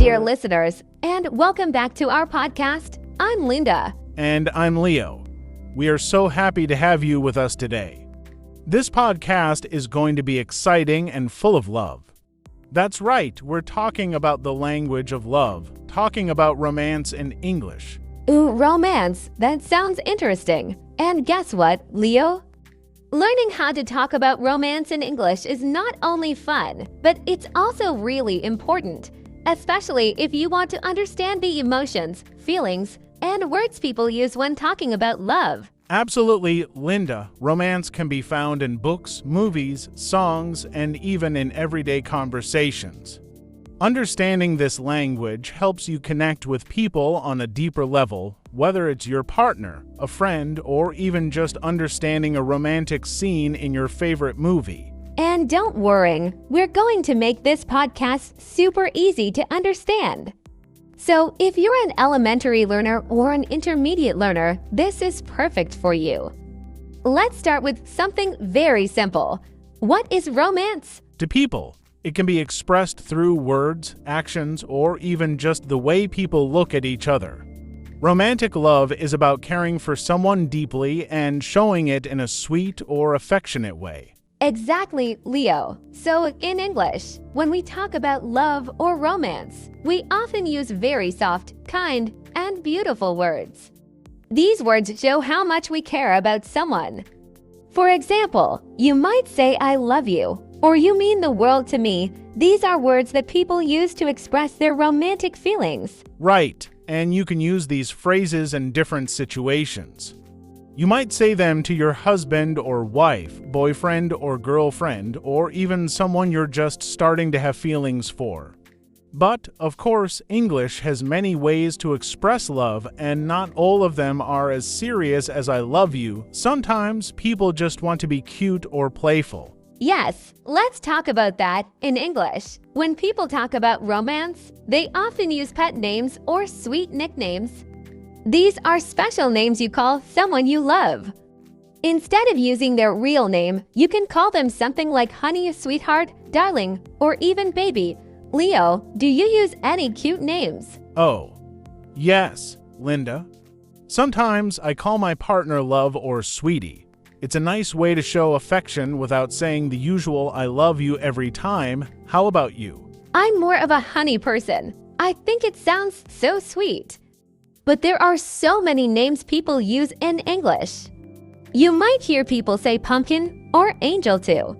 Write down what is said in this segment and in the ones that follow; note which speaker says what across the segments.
Speaker 1: dear listeners, and welcome back to our podcast. I'm Linda.
Speaker 2: And I'm Leo. We are so happy to have you with us today. This podcast is going to be exciting and full of love. That's right, we're talking about the language of love, talking about romance in English.
Speaker 1: Ooh, romance. That sounds interesting. And guess what, Leo? Learning how to talk about romance in English is not only fun, but it's also really important, especially if you want to understand the emotions, feelings, and words people use when talking about love.
Speaker 2: Absolutely, Linda. Romance can be found in books, movies, songs, and even in everyday conversations. Understanding this language helps you connect with people on a deeper level, whether it's your partner, a friend, or even just understanding a romantic scene in your favorite movie.
Speaker 1: And don't worry, we're going to make this podcast super easy to understand. So if you're an elementary learner or an intermediate learner, this is perfect for you. Let's start with something very simple. What is romance?
Speaker 2: To people, it can be expressed through words, actions, or even just the way people look at each other. Romantic love is about caring for someone deeply and showing it in a sweet or affectionate way.
Speaker 1: Exactly, Leo. So in English, when we talk about love or romance, we often use very soft, kind, and beautiful words. These words show how much we care about someone. For example, you might say I love you, or you mean the world to me. These are words that people use to express their romantic feelings.
Speaker 2: Right, and you can use these phrases in different situations. You might say them to your husband or wife, boyfriend or girlfriend, or even someone you're just starting to have feelings for. But, of course, English has many ways to express love, and not all of them are as serious as I love you. Sometimes people just want to be cute or playful.
Speaker 1: Yes, let's talk about that in English. When people talk about romance, they often use pet names or sweet nicknames. These are special names you call someone you love. Instead of using their real name, you can call them something like honey, sweetheart, darling, or even baby. Leo, do you use any cute names?
Speaker 2: Oh, yes, Linda. Sometimes I call my partner love or sweetie. It's a nice way to show affection without saying the usual I love you every time. How about you?
Speaker 1: I'm more of a honey person. I think it sounds so sweet. But there are so many names people use in English. You might hear people say pumpkin or angel too.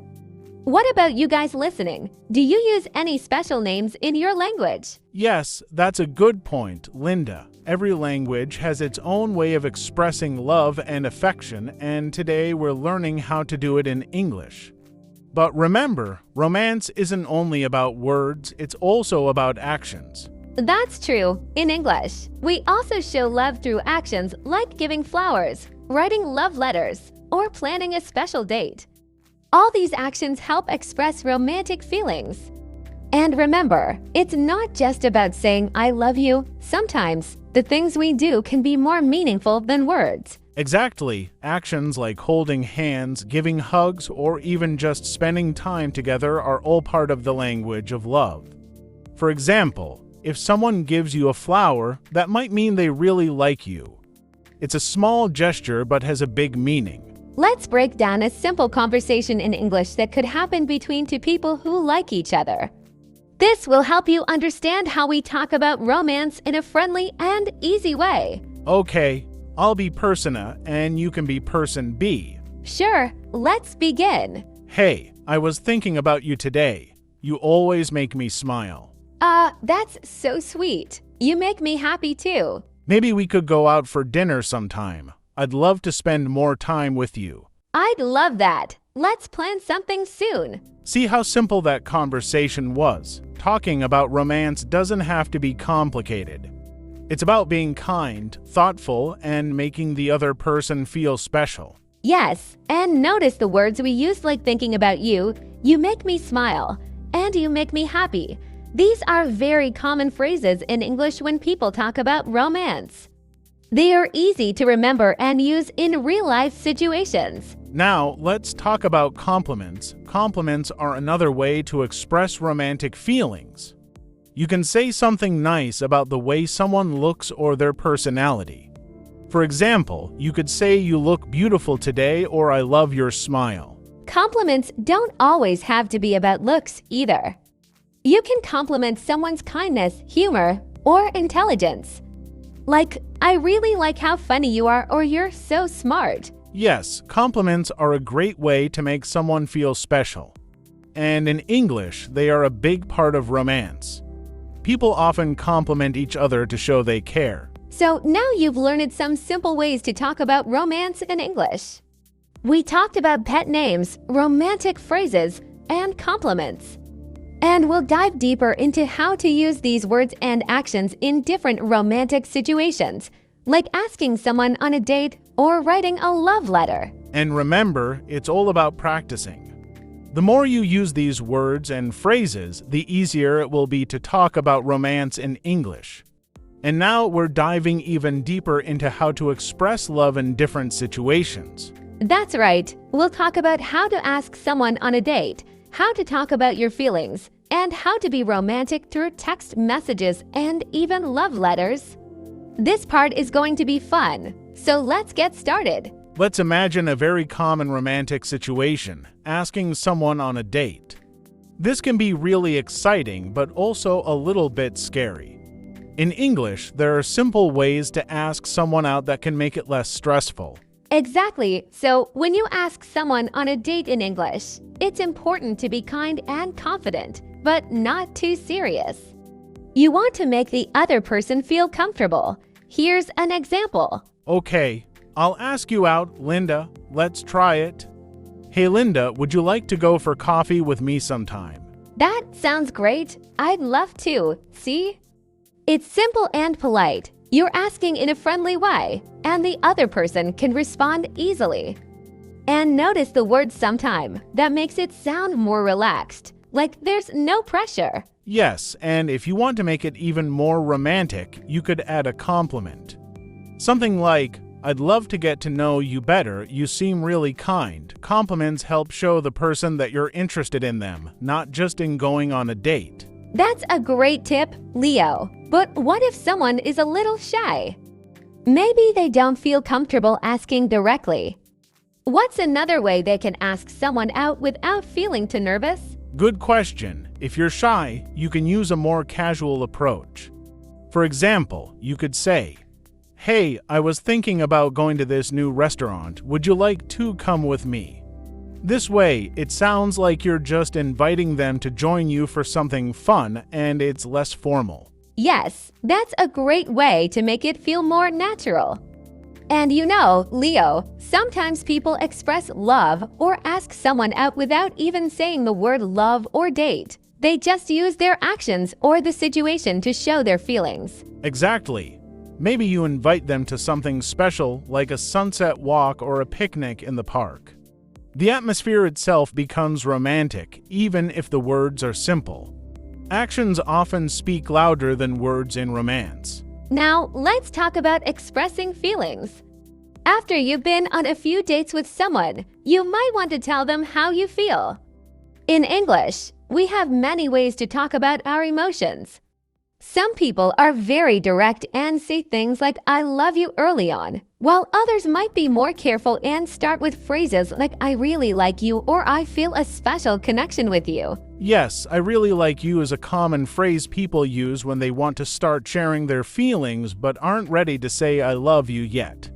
Speaker 1: What about you guys listening? Do you use any special names in your language?
Speaker 2: Yes, that's a good point, Linda. Every language has its own way of expressing love and affection, and today we're learning how to do it in English. But remember, romance isn't only about words, it's also about actions.
Speaker 1: That's true. In English, we also show love through actions like giving flowers, writing love letters, or planning a special date. All these actions help express romantic feelings. And remember, it's not just about saying I love you. Sometimes, the things we do can be more meaningful than words.
Speaker 2: Exactly. Actions like holding hands, giving hugs, or even just spending time together are all part of the language of love. For example, if someone gives you a flower, that might mean they really like you. It's a small gesture but has a big meaning.
Speaker 1: Let's break down a simple conversation in English that could happen between two people who like each other. This will help you understand how we talk about romance in a friendly and easy way.
Speaker 2: Okay, I'll be person A and you can be person B.
Speaker 1: Sure, let's begin.
Speaker 2: Hey, I was thinking about you today. You always make me smile.
Speaker 1: That's so sweet. You make me happy too.
Speaker 2: Maybe we could go out for dinner sometime. I'd love to spend more time with you.
Speaker 1: I'd love that. Let's plan something soon.
Speaker 2: See how simple that conversation was. Talking about romance doesn't have to be complicated. It's about being kind, thoughtful, and making the other person feel special.
Speaker 1: Yes, and notice the words we use like thinking about you make me smile, and you make me happy. These are very common phrases in English when people talk about romance. They are easy to remember and use in real-life situations.
Speaker 2: Now, let's talk about compliments. Compliments are another way to express romantic feelings. You can say something nice about the way someone looks or their personality. For example, you could say you look beautiful today or I love your smile.
Speaker 1: Compliments don't always have to be about looks either. You can compliment someone's kindness, humor, or intelligence. Like, I really like how funny you are, or you're so smart.
Speaker 2: Yes, compliments are a great way to make someone feel special. And in English, they are a big part of romance. People often compliment each other to show they care.
Speaker 1: So now you've learned some simple ways to talk about romance in English. We talked about pet names, romantic phrases, and compliments. And we'll dive deeper into how to use these words and actions in different romantic situations, like asking someone on a date or writing a love letter.
Speaker 2: And remember, it's all about practicing. The more you use these words and phrases, the easier it will be to talk about romance in English. And now we're diving even deeper into how to express love in different situations.
Speaker 1: That's right. We'll talk about how to ask someone on a date, how to talk about your feelings, and how to be romantic through text messages and even love letters. This part is going to be fun, so let's get started.
Speaker 2: Let's imagine a very common romantic situation, asking someone on a date. This can be really exciting, but also a little bit scary. In English, there are simple ways to ask someone out that can make it less stressful.
Speaker 1: Exactly. So when you ask someone on a date in English, it's important to be kind and confident, but not too serious. You want to make the other person feel comfortable. Here's an example.
Speaker 2: Okay, I'll ask you out, Linda. Let's try it. Hey Linda, would you like to go for coffee with me sometime?
Speaker 1: That sounds great. I'd love to. See? It's simple and polite. You're asking in a friendly way, and the other person can respond easily. And notice the word sometime. That makes it sound more relaxed, like there's no pressure.
Speaker 2: Yes, and if you want to make it even more romantic, you could add a compliment. Something like, I'd love to get to know you better, you seem really kind. Compliments help show the person that you're interested in them, not just in going on a date.
Speaker 1: That's a great tip, Leo. But what if someone is a little shy? Maybe they don't feel comfortable asking directly. What's another way they can ask someone out without feeling too nervous?
Speaker 2: Good question. If you're shy, you can use a more casual approach. For example, you could say, Hey, I was thinking about going to this new restaurant. Would you like to come with me? This way, it sounds like you're just inviting them to join you for something fun and it's less formal.
Speaker 1: Yes, that's a great way to make it feel more natural. And you know, Leo, sometimes people express love or ask someone out without even saying the word love or date. They just use their actions or the situation to show their feelings.
Speaker 2: Exactly. Maybe you invite them to something special like a sunset walk or a picnic in the park. The atmosphere itself becomes romantic, even if the words are simple. Actions often speak louder than words in romance.
Speaker 1: Now, let's talk about expressing feelings. After you've been on a few dates with someone, you might want to tell them how you feel. In English, we have many ways to talk about our emotions. Some people are very direct and say things like I love you early on, while others might be more careful and start with phrases like I really like you or I feel a special connection with you.
Speaker 2: Yes, I really like you is a common phrase people use when they want to start sharing their feelings but aren't ready to say I love you yet.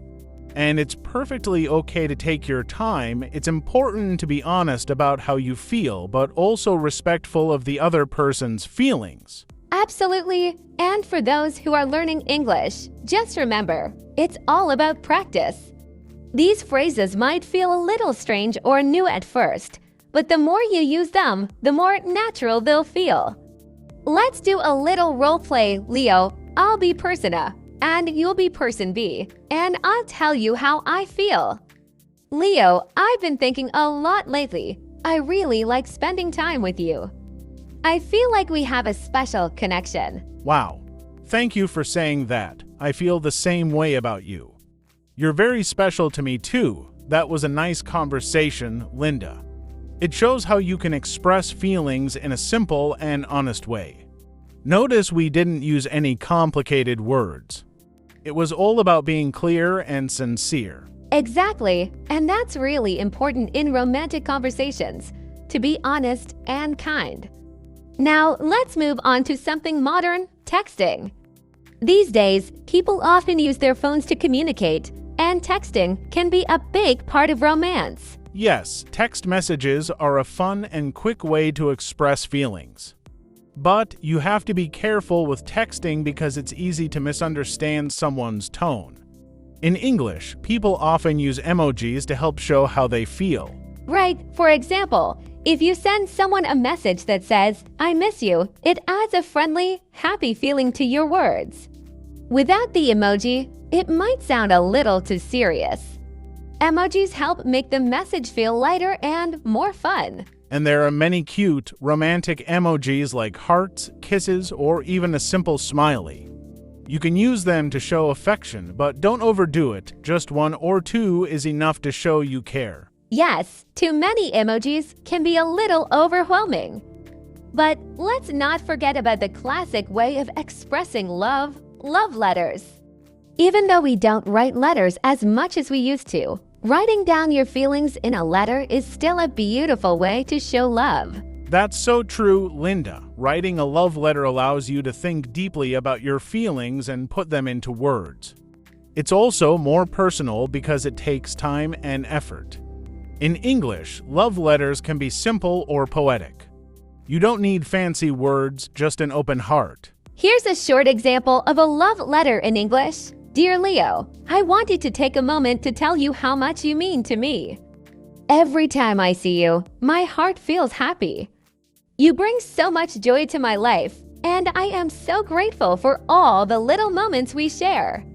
Speaker 2: And it's perfectly okay to take your time. It's important to be honest about how you feel, but also respectful of the other person's feelings.
Speaker 1: Absolutely. And for those who are learning English, just remember, it's all about practice. These phrases might feel a little strange or new at first, but the more you use them, the more natural they'll feel. Let's do a little role play, Leo. I'll be person A, and you'll be person B, and I'll tell you how I feel. Leo, I've been thinking a lot lately. I really like spending time with you. I feel like we have a special connection.
Speaker 2: Wow. Thank you for saying that. I feel the same way about you. You're very special to me too. That was a nice conversation, Linda. It shows how you can express feelings in a simple and honest way. Notice we didn't use any complicated words. It was all about being clear and sincere.
Speaker 1: Exactly, and that's really important in romantic conversations, to be honest and kind. Now, let's move on to something modern, texting. These days, people often use their phones to communicate, and texting can be a big part of romance.
Speaker 2: Yes, text messages are a fun and quick way to express feelings. But you have to be careful with texting because it's easy to misunderstand someone's tone. In English, people often use emojis to help show how they feel.
Speaker 1: Right, for example, if you send someone a message that says, "I miss you," it adds a friendly, happy feeling to your words. Without the emoji, it might sound a little too serious. Emojis help make the message feel lighter and more fun.
Speaker 2: And there are many cute, romantic emojis like hearts, kisses, or even a simple smiley. You can use them to show affection, but don't overdo it. Just one or two is enough to show you care.
Speaker 1: Yes, too many emojis can be a little overwhelming. But let's not forget about the classic way of expressing love letters. Even though we don't write letters as much as we used to, writing down your feelings in a letter is still a beautiful way to show love.
Speaker 2: That's so true, Linda. Writing a love letter allows you to think deeply about your feelings and put them into words. It's also more personal because it takes time and effort. In English, love letters can be simple or poetic. You don't need fancy words, just an open heart.
Speaker 1: Here's a short example of a love letter in English. Dear Leo, I wanted to take a moment to tell you how much you mean to me. Every time I see you, my heart feels happy. You bring so much joy to my life, and I am so grateful for all the little moments we share.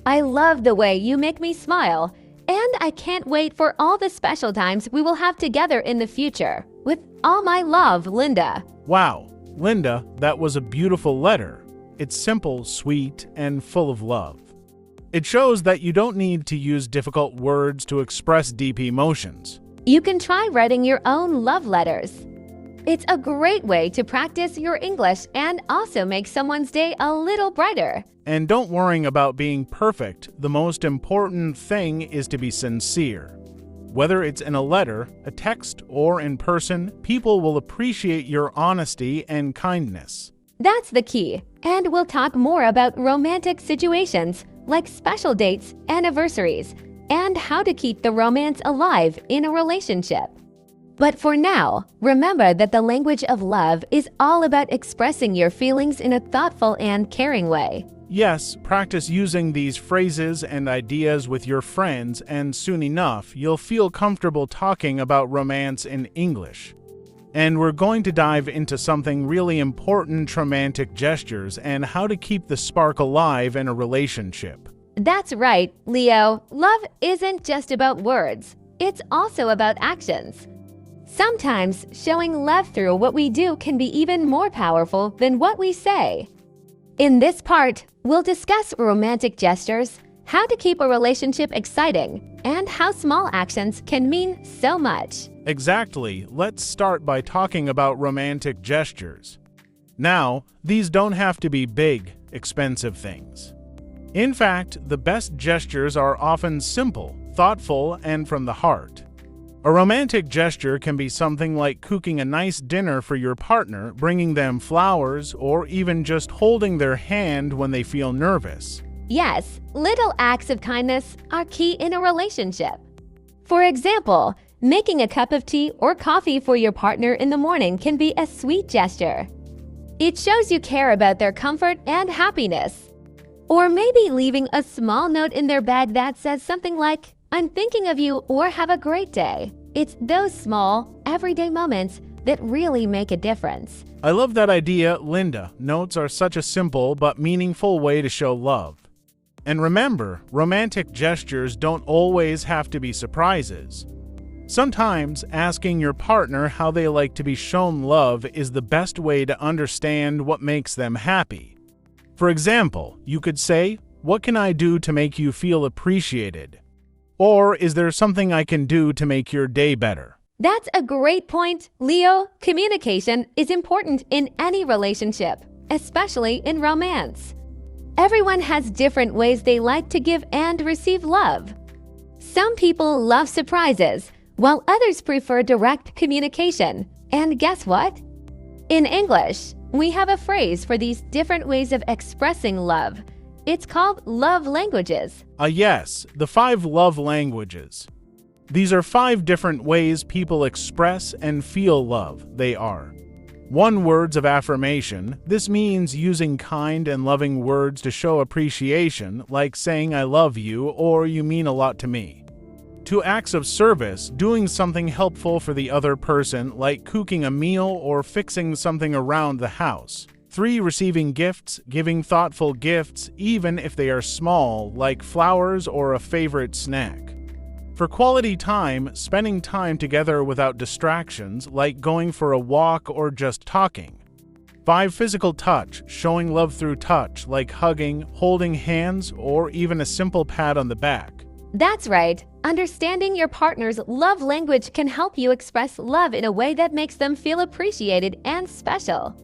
Speaker 1: I love the way you make me smile, and I can't wait for all the special times we will have together in the future. With all my love, Linda.
Speaker 2: Wow, Linda, that was a beautiful letter. It's simple, sweet, and full of love. It shows that you don't need to use difficult words to express deep emotions.
Speaker 1: You can try writing your own love letters. It's a great way to practice your English and also make someone's day a little brighter.
Speaker 2: And don't worry about being perfect. The most important thing is to be sincere. Whether it's in a letter, a text, or in person, people will appreciate your honesty and kindness.
Speaker 1: That's the key. And we'll talk more about romantic situations like special dates, anniversaries, and how to keep the romance alive in a relationship. But for now, remember that the language of love is all about expressing your feelings in a thoughtful and caring way.
Speaker 2: Yes, practice using these phrases and ideas with your friends, and soon enough, you'll feel comfortable talking about romance in English. And we're going to dive into something really important: romantic gestures and how to keep the spark alive in a relationship.
Speaker 1: That's right, Leo. Love isn't just about words. It's also about actions. Sometimes showing love through what we do can be even more powerful than what we say. In this part, we'll discuss romantic gestures, how to keep a relationship exciting, and how small actions can mean so much.
Speaker 2: Exactly. Let's start by talking about romantic gestures. Now, these don't have to be big, expensive things. In fact, the best gestures are often simple, thoughtful, and from the heart. A romantic gesture can be something like cooking a nice dinner for your partner, bringing them flowers, or even just holding their hand when they feel nervous.
Speaker 1: Yes, little acts of kindness are key in a relationship. For example, making a cup of tea or coffee for your partner in the morning can be a sweet gesture. It shows you care about their comfort and happiness. Or maybe leaving a small note in their bag that says something like, "I'm thinking of you," or "Have a great day." It's those small, everyday moments that really make a difference.
Speaker 2: I love that idea, Linda. Notes are such a simple but meaningful way to show love. And remember, romantic gestures don't always have to be surprises. Sometimes asking your partner how they like to be shown love is the best way to understand what makes them happy. For example, you could say, "What can I do to make you feel appreciated?" Or, "Is there something I can do to make your day better?"
Speaker 1: That's a great point, Leo. Communication is important in any relationship, especially in romance. Everyone has different ways they like to give and receive love. Some people love surprises, while others prefer direct communication. And guess what? In English, we have a phrase for these different ways of expressing love. It's called love languages.
Speaker 2: Yes, the 5 love languages. These are 5 different ways people express and feel love. They are 1. Words of affirmation. This means using kind and loving words to show appreciation, like saying I love you or you mean a lot to me. 2. Acts of service. Doing something helpful for the other person, like cooking a meal or fixing something around the house. 3. Receiving gifts. Giving thoughtful gifts, even if they are small, like flowers or a favorite snack. For quality time, spending time together without distractions, like going for a walk or just talking. 5. Physical touch. Showing love through touch, like hugging, holding hands, or even a simple pat on the back.
Speaker 1: That's right. Understanding your partner's love language can help you express love in a way that makes them feel appreciated and special.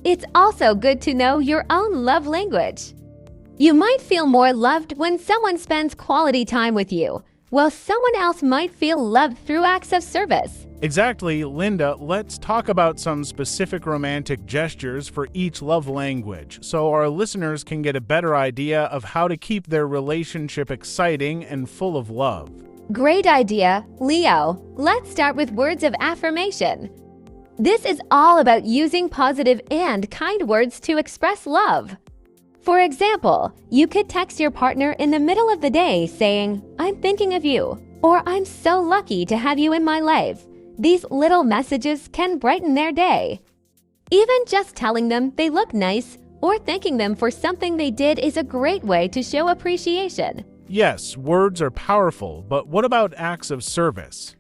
Speaker 1: It's also good to know your own love language. You might feel more loved when someone spends quality time with you, while someone else might feel loved through acts of service.
Speaker 2: Exactly, Linda. Let's talk about some specific romantic gestures for each love language so our listeners can get a better idea of how to keep their relationship exciting and full of love.
Speaker 1: Great idea, Leo. Let's start with words of affirmation. This is all about using positive and kind words to express love. For example, you could text your partner in the middle of the day saying, I'm thinking of you, or I'm so lucky to have you in my life. These little messages can brighten their day. Even just telling them they look nice or thanking them for something they did is a great way to show appreciation.
Speaker 2: Yes, words are powerful, but what about acts of service?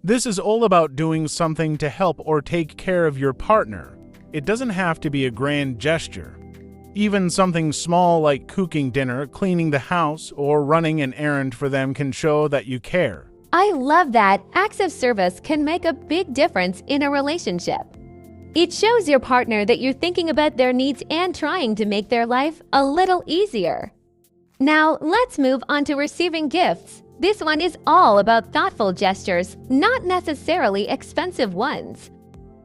Speaker 2: This is all about doing something to help or take care of your partner. It doesn't have to be a grand gesture. Even something small like cooking dinner, cleaning the house, or running an errand for them can show that you care.
Speaker 1: I love that. Acts of service can make a big difference in a relationship. It shows your partner that you're thinking about their needs and trying to make their life a little easier. Now, let's move on to receiving gifts. This one is all about thoughtful gestures, not necessarily expensive ones.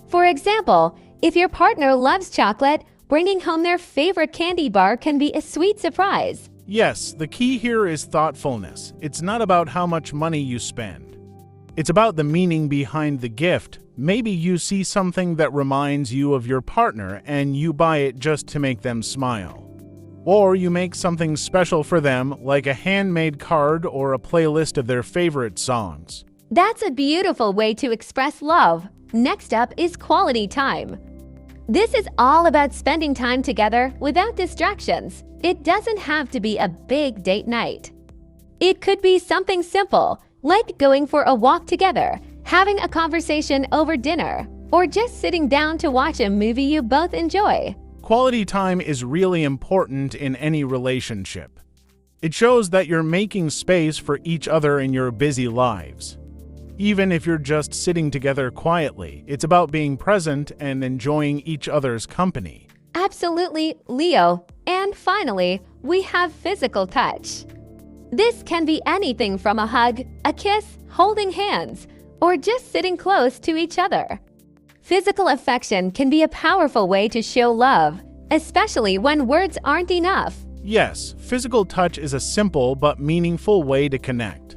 Speaker 1: For example, if your partner loves chocolate, bringing home their favorite candy bar can be a sweet surprise.
Speaker 2: Yes, the key here is thoughtfulness. It's not about how much money you spend. It's about the meaning behind the gift. Maybe you see something that reminds you of your partner and you buy it just to make them smile. Or you make something special for them, like a handmade card or a playlist of their favorite songs.
Speaker 1: That's a beautiful way to express love. Next up is quality time. This is all about spending time together without distractions. It doesn't have to be a big date night. It could be something simple, like going for a walk together, having a conversation over dinner, or just sitting down to watch a movie you both enjoy.
Speaker 2: Quality time is really important in any relationship. It shows that you're making space for each other in your busy lives. Even if you're just sitting together quietly, it's about being present and enjoying each other's company.
Speaker 1: Absolutely, Leo. And finally, we have physical touch. This can be anything from a hug, a kiss, holding hands, or just sitting close to each other. Physical affection can be a powerful way to show love, especially when words aren't enough.
Speaker 2: Yes, physical touch is a simple but meaningful way to connect.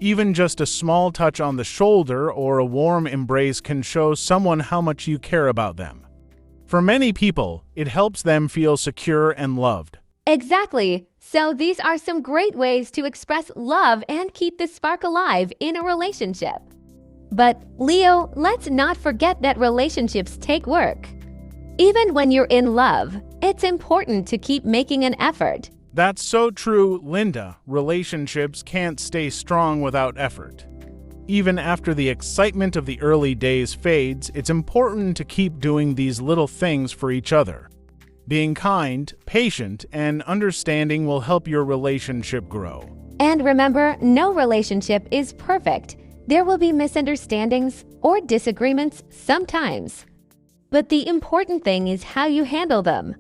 Speaker 2: Even just a small touch on the shoulder or a warm embrace can show someone how much you care about them. For many people, it helps them feel secure and loved.
Speaker 1: Exactly. So these are some great ways to express love and keep the spark alive in a relationship. But Leo, let's not forget that relationships take work. Even when you're in love, it's important to keep making an effort.
Speaker 2: That's so true, Linda. Relationships can't stay strong without effort. Even after the excitement of the early days fades, it's important to keep doing these little things for each other. Being kind, patient, and understanding will help your relationship grow.
Speaker 1: And remember, no relationship is perfect. There will be misunderstandings or disagreements sometimes. but the important thing is how you handle them.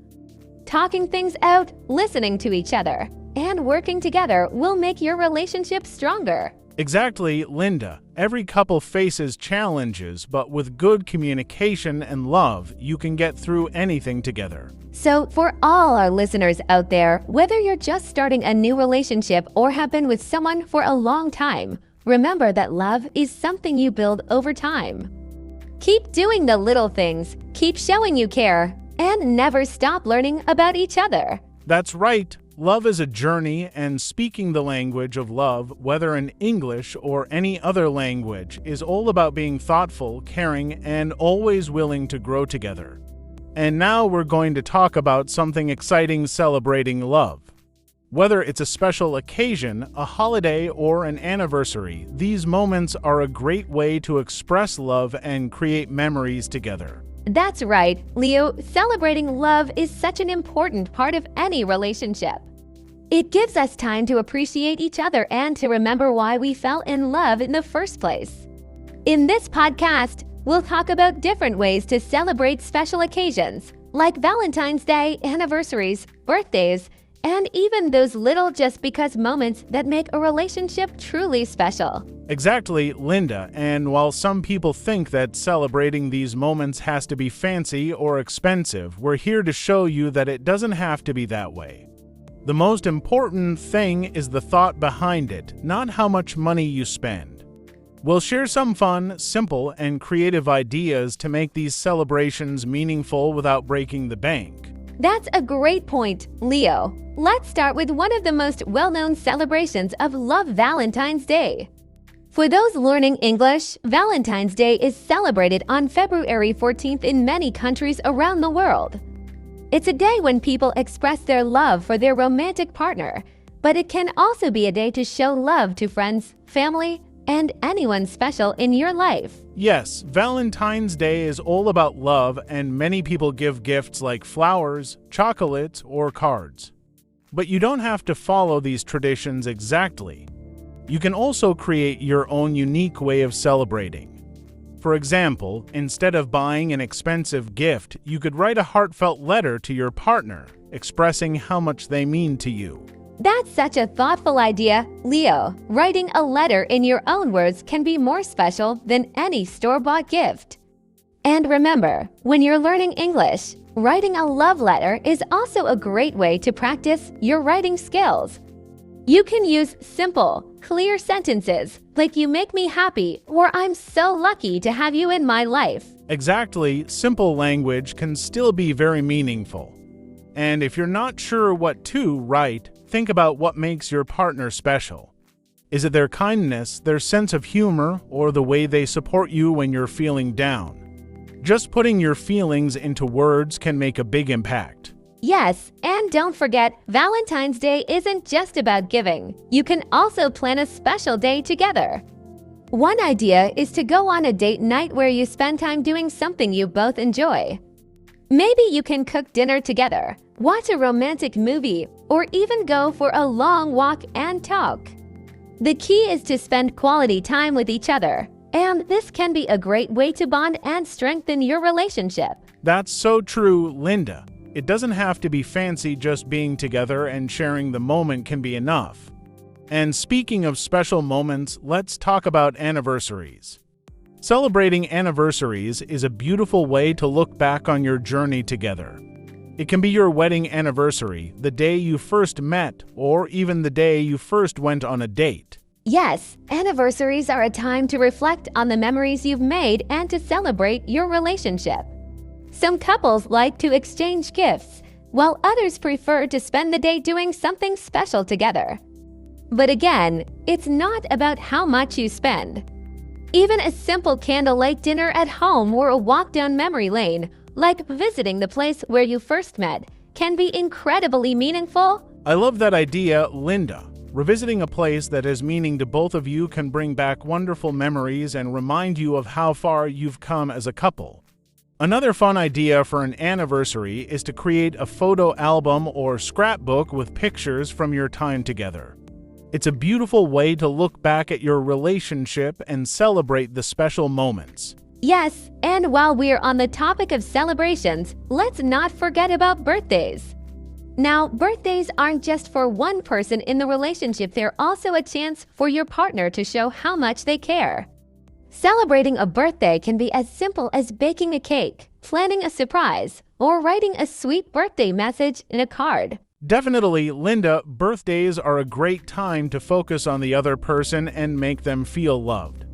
Speaker 1: Talking things out, listening to each other, and working together will make your relationship stronger.
Speaker 2: Exactly, Linda. Every couple faces challenges, but with good communication and love, you can get through anything together.
Speaker 1: So, for all our listeners out there, whether you're just starting a new relationship or have been with someone for a long time, remember that love is something you build over time. Keep doing the little things, keep showing you care, and never stop learning about each other.
Speaker 2: That's right. Love is a journey, and speaking the language of love, whether in English or any other language, is all about being thoughtful, caring, and always willing to grow together. And now we're going to talk about something exciting celebrating love. Whether it's a special occasion, a holiday, or an anniversary, these moments are a great way to express love and create memories together.
Speaker 1: That's right, Leo. Celebrating love is such an important part of any relationship. It gives us time to appreciate each other and to remember why we fell in love in the first place. In this podcast, we'll talk about different ways to celebrate special occasions, like Valentine's Day, anniversaries, birthdays, and even those little just because moments that make a relationship truly special.
Speaker 2: Exactly, Linda. And while some people think that celebrating these moments has to be fancy or expensive, we're here to show you that it doesn't have to be that way. The most important thing is the thought behind it, not how much money you spend. We'll share some fun, simple, and creative ideas to make these celebrations meaningful without breaking the bank.
Speaker 1: That's a great point, Leo. Let's start with one of the most well-known celebrations of love, Valentine's Day. For those learning English, Valentine's Day is celebrated on February 14th in many countries around the world. It's a day when people express their love for their romantic partner, but it can also be a day to show love to friends, family, and anyone special in your life.
Speaker 2: Yes, Valentine's Day is all about love, and many people give gifts like flowers, chocolates, or cards. But you don't have to follow these traditions exactly. You can also create your own unique way of celebrating. For example, instead of buying an expensive gift, you could write a heartfelt letter to your partner, expressing how much they mean to you.
Speaker 1: That's such a thoughtful idea, Leo. Writing a letter in your own words can be more special than any store-bought gift. And remember, when you're learning English, writing a love letter is also a great way to practice your writing skills. You can use simple, clear sentences like "you make me happy" or "I'm so lucky to have you in my life."
Speaker 2: Exactly, simple language can still be very meaningful. And if you're not sure what to write, think about what makes your partner special. Is it their kindness, their sense of humor, or the way they support you when you're feeling down? Just putting your feelings into words can make a big impact.
Speaker 1: Yes, and don't forget, Valentine's Day isn't just about giving. You can also plan a special day together. One idea is to go on a date night where you spend time doing something you both enjoy. Maybe you can cook dinner together, watch a romantic movie, or even go for a long walk and talk. The key is to spend quality time with each other, and this can be a great way to bond and strengthen your relationship.
Speaker 2: That's so true, Linda. It doesn't have to be fancy, just being together and sharing the moment can be enough. And speaking of special moments, let's talk about anniversaries. Celebrating anniversaries is a beautiful way to look back on your journey together. It can be your wedding anniversary, the day you first met, or even the day you first went on a date.
Speaker 1: Yes, anniversaries are a time to reflect on the memories you've made and to celebrate your relationship. Some couples like to exchange gifts, while others prefer to spend the day doing something special together. But again, it's not about how much you spend. Even a simple candlelight dinner at home or a walk down memory lane, like visiting the place where you first met, can be incredibly meaningful.
Speaker 2: I love that idea, Linda. Revisiting a place that has meaning to both of you can bring back wonderful memories and remind you of how far you've come as a couple. Another fun idea for an anniversary is to create a photo album or scrapbook with pictures from your time together. It's a beautiful way to look back at your relationship and celebrate the special moments.
Speaker 1: Yes, and while we're on the topic of celebrations, let's not forget about birthdays. Now, birthdays aren't just for one person in the relationship, they're also a chance for your partner to show how much they care. Celebrating a birthday can be as simple as baking a cake, planning a surprise, or writing a sweet birthday message in a card.
Speaker 2: Definitely, Linda, birthdays are a great time to focus on the other person and make them feel loved.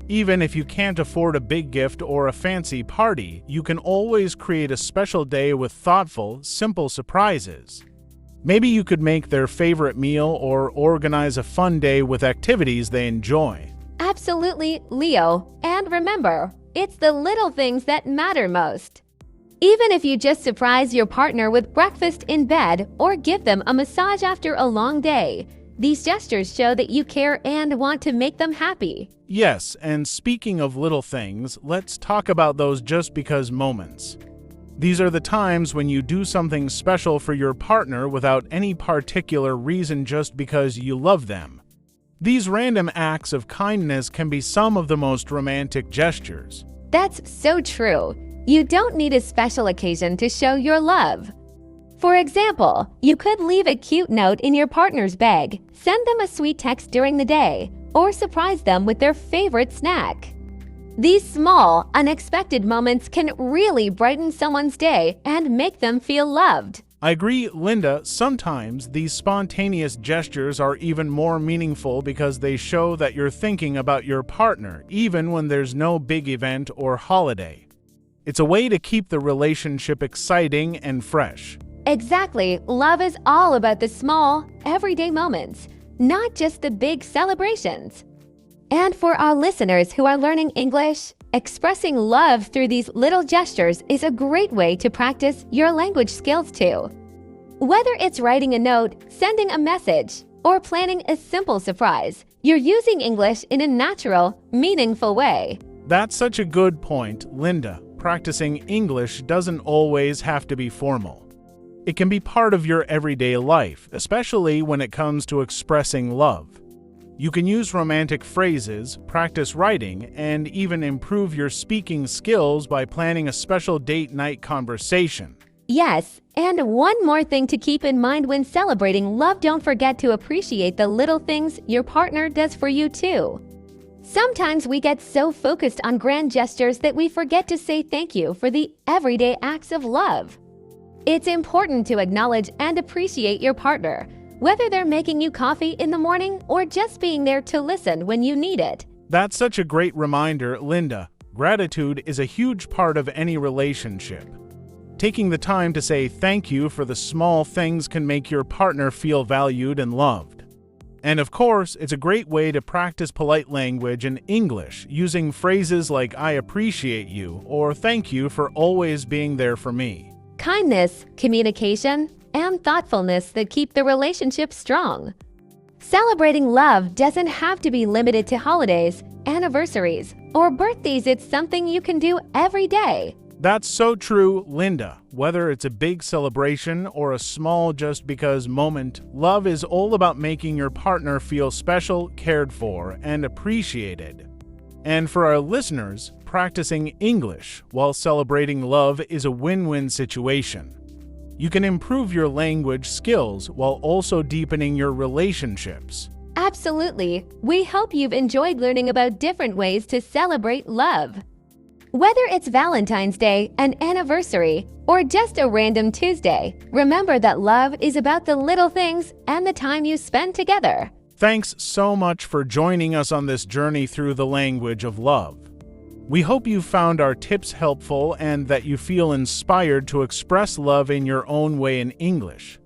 Speaker 2: Even if you can't afford a big gift or a fancy party, you can always create a special day with thoughtful, simple surprises. Maybe you could make their favorite meal or organize a fun day with activities they enjoy.
Speaker 1: Absolutely, Leo. And remember, it's the little things that matter most. Even if you just surprise your partner with breakfast in bed or give them a massage after a long day, these gestures show that you care and want to make them happy.
Speaker 2: Yes, and speaking of little things, let's talk about those just because moments. These are the times when you do something special for your partner without any particular reason, just because you love them. These random acts of kindness can be some of the most romantic gestures.
Speaker 1: That's so true. You don't need a special occasion to show your love. For example, you could leave a cute note in your partner's bag, send them a sweet text during the day, or surprise them with their favorite snack. These small, unexpected moments can really brighten someone's day and make them feel loved.
Speaker 2: I agree, Linda. Sometimes these spontaneous gestures are even more meaningful because they show that you're thinking about your partner, even when there's no big event or holiday. It's a way to keep the relationship exciting and fresh.
Speaker 1: Exactly. Love is all about the small, everyday moments, not just the big celebrations. And for our listeners who are learning English, expressing love through these little gestures is a great way to practice your language skills too. Whether it's writing a note, sending a message, or planning a simple surprise, you're using English in a natural, meaningful way.
Speaker 2: That's such a good point, Linda. Practicing English doesn't always have to be formal. It can be part of your everyday life, especially when it comes to expressing love. You can use romantic phrases, practice writing, and even improve your speaking skills by planning a special date night conversation.
Speaker 1: Yes, and one more thing to keep in mind when celebrating love, don't forget to appreciate the little things your partner does for you too. Sometimes we get so focused on grand gestures that we forget to say thank you for the everyday acts of love. It's important to acknowledge and appreciate your partner, whether they're making you coffee in the morning or just being there to listen when you need it.
Speaker 2: That's such a great reminder, Linda. Gratitude is a huge part of any relationship. Taking the time to say thank you for the small things can make your partner feel valued and loved. And of course, it's a great way to practice polite language in English, using phrases like "I appreciate you" or "thank you for always being there for me."
Speaker 1: Kindness, communication, and thoughtfulness that keep the relationship strong. Celebrating love doesn't have to be limited to holidays, anniversaries, or birthdays. It's something you can do every day.
Speaker 2: That's so true, Linda. Whether it's a big celebration or a small just because moment, love is all about making your partner feel special, cared for, and appreciated. And for our listeners, practicing English while celebrating love is a win-win situation. You can improve your language skills while also deepening your relationships.
Speaker 1: Absolutely. We hope you've enjoyed learning about different ways to celebrate love. Whether it's Valentine's Day, an anniversary, or just a random Tuesday, remember that love is about the little things and the time you spend together.
Speaker 2: Thanks so much for joining us on this journey through the language of love. We hope you found our tips helpful and that you feel inspired to express love in your own way in English.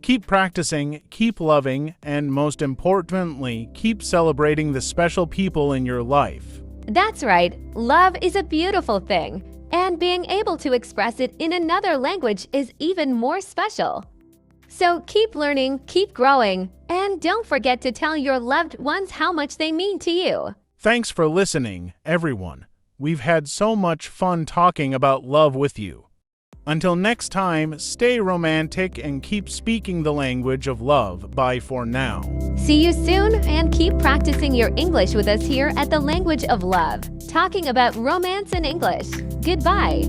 Speaker 2: Keep practicing, keep loving, and most importantly, keep celebrating the special people in your life.
Speaker 1: That's right. Love is a beautiful thing, and being able to express it in another language is even more special. So keep learning, keep growing, and don't forget to tell your loved ones how much they mean to you.
Speaker 2: Thanks for listening, everyone. We've had so much fun talking about love with you. Until next time, stay romantic and keep speaking the language of love. Bye for now.
Speaker 1: See you soon, and keep practicing your English with us here at the Language of Love, talking about romance in English. Goodbye.